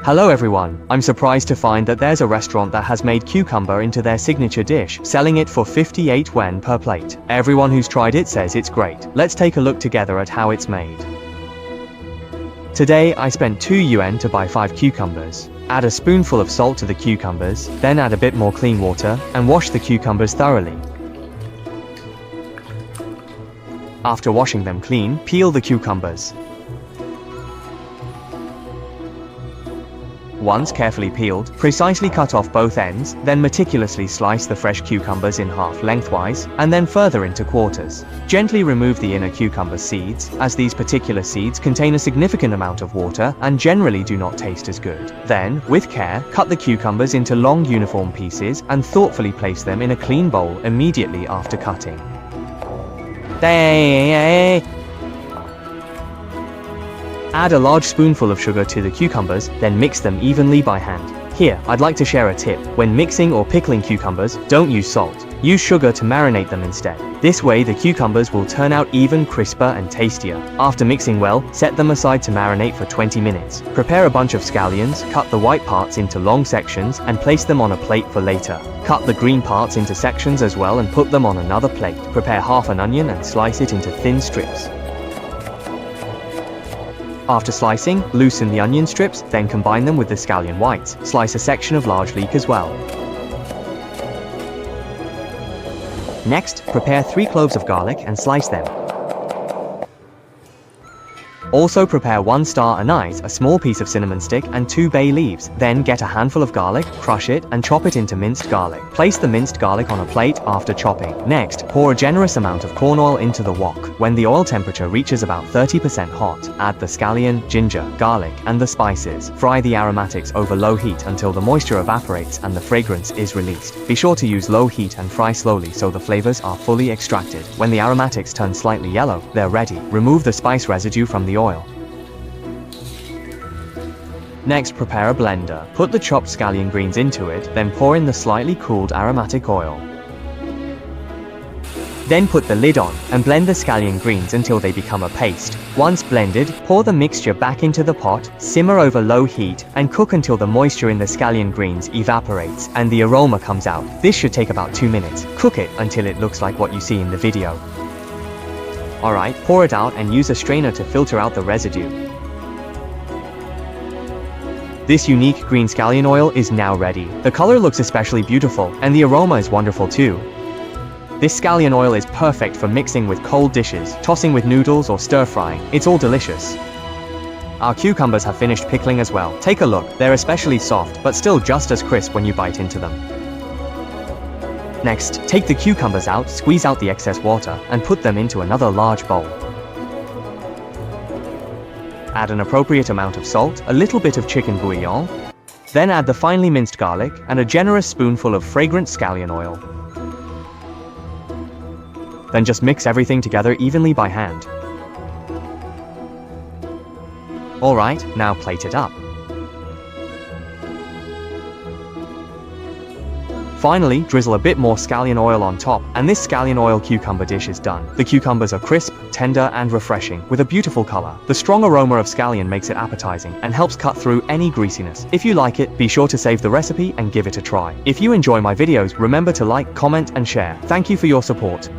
Hello everyone, I'm surprised to find that there's a restaurant that has made cucumber into their signature dish, selling it for 58 yuan per plate. Everyone who's tried it says it's great. Let's take a look together at how it's made. Today I spent 2 yuan to buy 5 cucumbers. Add a spoonful of salt to the cucumbers, then add a bit more clean water, and wash the cucumbers thoroughly. After washing them clean, peel the cucumbers. Once carefully peeled, precisely cut off both ends, then meticulously slice the fresh cucumbers in half lengthwise, and then further into quarters. Gently remove the inner cucumber seeds, as these particular seeds contain a significant amount of water and generally do not taste as good. Then, with care, cut the cucumbers into long uniform pieces and thoughtfully place them in a clean bowl immediately after cutting. Add a large spoonful of sugar to the cucumbers, then mix them evenly by hand. Here, I'd like to share a tip. When mixing or pickling cucumbers, don't use salt. Use sugar to marinate them instead. This way the cucumbers will turn out even crisper and tastier. After mixing well, set them aside to marinate for 20 minutes. Prepare a bunch of scallions, cut the white parts into long sections, and place them on a plate for later. Cut the green parts into sections as well and put them on another plate. Prepare half an onion and slice it into thin strips. After slicing, loosen the onion strips, then combine them with the scallion whites. Slice a section of large leek as well. Next, prepare 3 cloves of garlic and slice them. Also prepare 1 star anise, a small piece of cinnamon stick, and 2 bay leaves. Then get a handful of garlic, crush it, and chop it into minced garlic. Place the minced garlic on a plate after chopping. Next, pour a generous amount of corn oil into the wok. When the oil temperature reaches about 30% hot, add the scallion, ginger, garlic, and the spices. Fry the aromatics over low heat until the moisture evaporates and the fragrance is released. Be sure to use low heat and fry slowly so the flavors are fully extracted. When the aromatics turn slightly yellow, they're ready. Remove the spice residue from the oil. Next, prepare a blender. Put the chopped scallion greens into it, then pour in the slightly cooled aromatic oil. Then put the lid on, and blend the scallion greens until they become a paste. Once blended, pour the mixture back into the pot, simmer over low heat, and cook until the moisture in the scallion greens evaporates, and the aroma comes out. This should take about 2 minutes. Cook it until it looks like what you see in the video. Alright, pour it out and use a strainer to filter out the residue. This unique green scallion oil is now ready. The color looks especially beautiful, and the aroma is wonderful too. This scallion oil is perfect for mixing with cold dishes, tossing with noodles, or stir-frying. It's all delicious. Our cucumbers have finished pickling as well. Take a look, they're especially soft, but still just as crisp when you bite into them. Next, take the cucumbers out, squeeze out the excess water, and put them into another large bowl. Add an appropriate amount of salt, a little bit of chicken bouillon, then add the finely minced garlic, and a generous spoonful of fragrant scallion oil. Then just mix everything together evenly by hand. Alright, now plate it up. Finally, drizzle a bit more scallion oil on top, and this scallion oil cucumber dish is done. The cucumbers are crisp, tender, and refreshing, with a beautiful color. The strong aroma of scallion makes it appetizing, and helps cut through any greasiness. If you like it, be sure to save the recipe and give it a try. If you enjoy my videos, remember to like, comment, and share. Thank you for your support.